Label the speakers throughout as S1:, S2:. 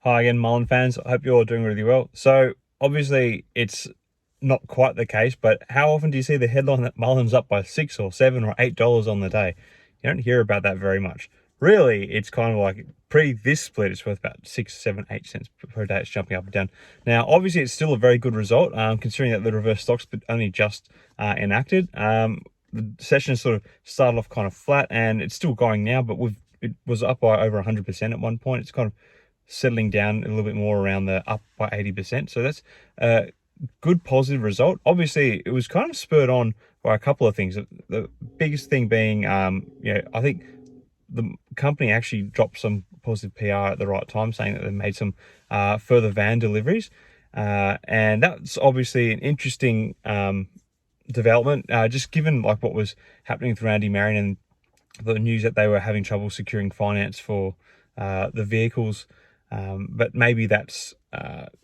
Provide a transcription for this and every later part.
S1: Hi again, Mullen fans. I hope you're all doing really well. So obviously it's not quite the case, but how often do you see the headline that Mullen's up by $6 or $7 or $8 on the day? You don't hear about that very much. Really, it's kind of like pre this split, it's worth about 6, 7, 8 cents per day. It's jumping up and down. Now, obviously, it's still a very good result, considering that the reverse stock split only just enacted. The session sort of started off kind of flat, and it's still going now, but it was up by over 100% at one point. It's kind of settling down a little bit more around the up by 80%. So that's a good positive result. Obviously, it was kind of spurred on by a couple of things. The biggest thing being, I think the company actually dropped some positive PR at the right time, saying that they made some further van deliveries. And that's obviously an interesting development, just given like what was happening with Randy Marion and the news that they were having trouble securing finance for the vehicles. But maybe that's,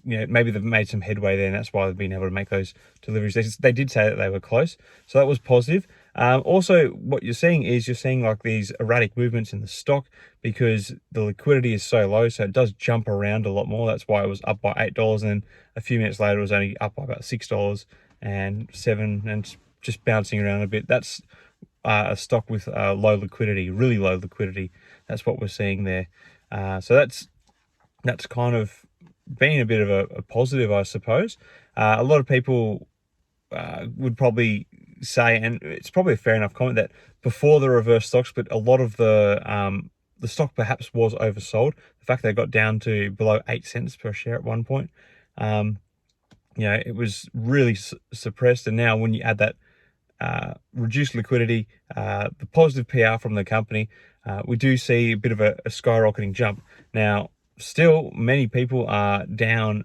S1: maybe they've made some headway there, and that's why they've been able to make those deliveries. They did say that they were close, so that was positive. Also, what you're seeing like these erratic movements in the stock because the liquidity is so low, so it does jump around a lot more. That's why it was up by $8, and then a few minutes later it was only up by about $6 and $7, and just bouncing around a bit. That's a stock with low liquidity, really low liquidity. That's what we're seeing there. So that's kind of been a bit of a positive, I suppose. A lot of people would probably say, and it's probably a fair enough comment, that before the reverse stock split, a lot of the stock perhaps was oversold. The fact they got down to below 8 cents per share at one point, it was really suppressed. And now when you add that reduced liquidity, the positive PR from the company, we do see a bit of a skyrocketing jump. Now, still, many people are down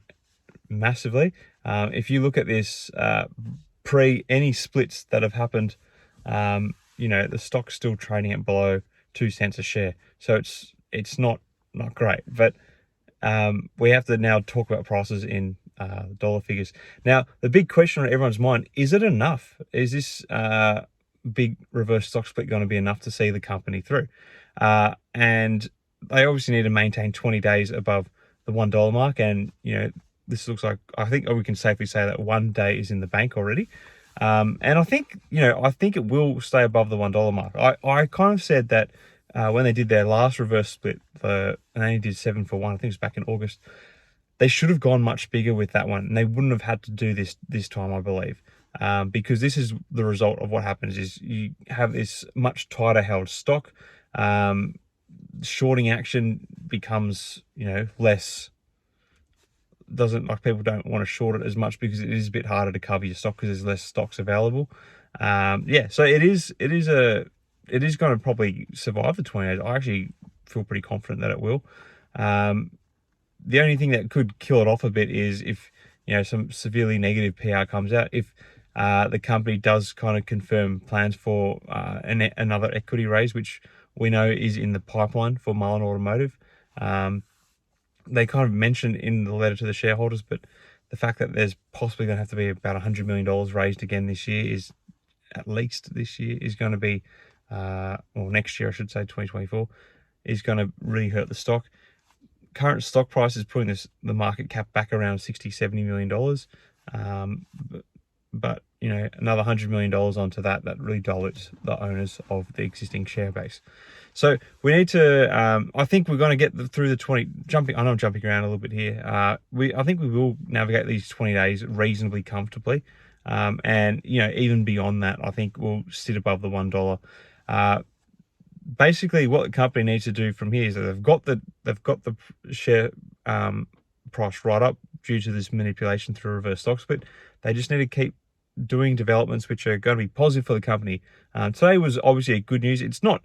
S1: massively. If you look at this pre any splits that have happened, the stock's still trading at below 2 cents a share. So it's not great. But we have to now talk about prices in dollar figures. Now, the big question on everyone's mind, is it enough? Is this big reverse stock split going to be enough to see the company through? And they obviously need to maintain 20 days above the $1 mark. And, this looks like, I think we can safely say that 1 day is in the bank already. And I think it will stay above the $1 mark. I kind of said that when they did their last reverse split, and they only did 7 for 1, I think it was back in August, they should have gone much bigger with that one. And they wouldn't have had to do this time, I believe. Because this is the result of what happens is you have this much tighter held stock. Shorting action becomes, less, people don't want to short it as much because it is a bit harder to cover your stock because there's less stocks available. So it is going to probably survive the 20 days. I actually feel pretty confident that it will. The only thing that could kill it off a bit is if, some severely negative PR comes out. If the company does kind of confirm plans for another equity raise, which we know is in the pipeline for MULN Automotive. They kind of mentioned in the letter to the shareholders, but the fact that there's possibly going to have to be about $100 million raised again this year is, at least this year, is going to be, or next year, I should say, 2024, is going to really hurt the stock. Current stock price is putting the market cap back around $60-70 million. But another $100 million onto that really dilutes the owners of the existing share base. So we need to, I think we're going to get through the 20, I know I'm jumping around a little bit here. I think we will navigate these 20 days reasonably comfortably. And, even beyond that, I think we'll sit above the $1. Basically what the company needs to do from here is that they've got the share price right up due to this manipulation through a reverse stock split. They just need to keep doing developments which are going to be positive for the company. Today was obviously a good news. I don't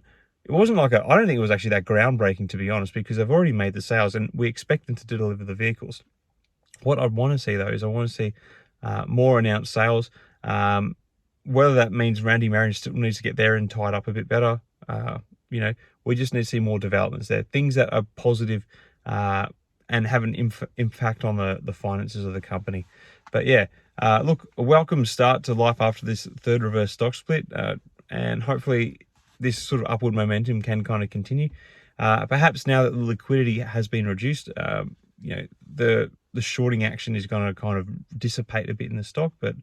S1: think it was actually that groundbreaking, to be honest, because they've already made the sales and we expect them to deliver the vehicles. What I want to see though is I want to see more announced sales. Whether that means Randy Marion still needs to get there and tied up a bit better, we just need to see more developments there, things that are positive and have an impact on the finances of the company. But yeah, look, a welcome start to life after this third reverse stock split, and hopefully this sort of upward momentum can kind of continue. Perhaps now that the liquidity has been reduced, you know, the shorting action is going to kind of dissipate a bit in the stock, but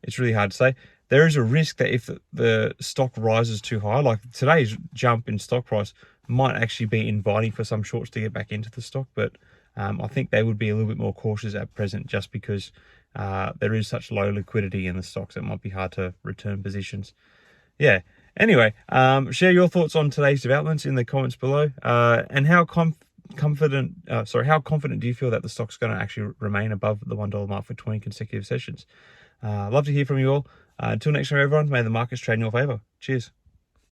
S1: it's really hard to say. There is a risk that if the stock rises too high, like today's jump in stock price might actually be inviting for some shorts to get back into the stock, but I think they would be a little bit more cautious at present just because there is such low liquidity in the stocks. It might be hard to return positions. Yeah. Anyway, share your thoughts on today's developments in the comments below, and how confident do you feel that the stock's going to actually remain above the $1 mark for 20 consecutive sessions? Love to hear from you all. Until next time, everyone, may the markets trade in your favor. Cheers.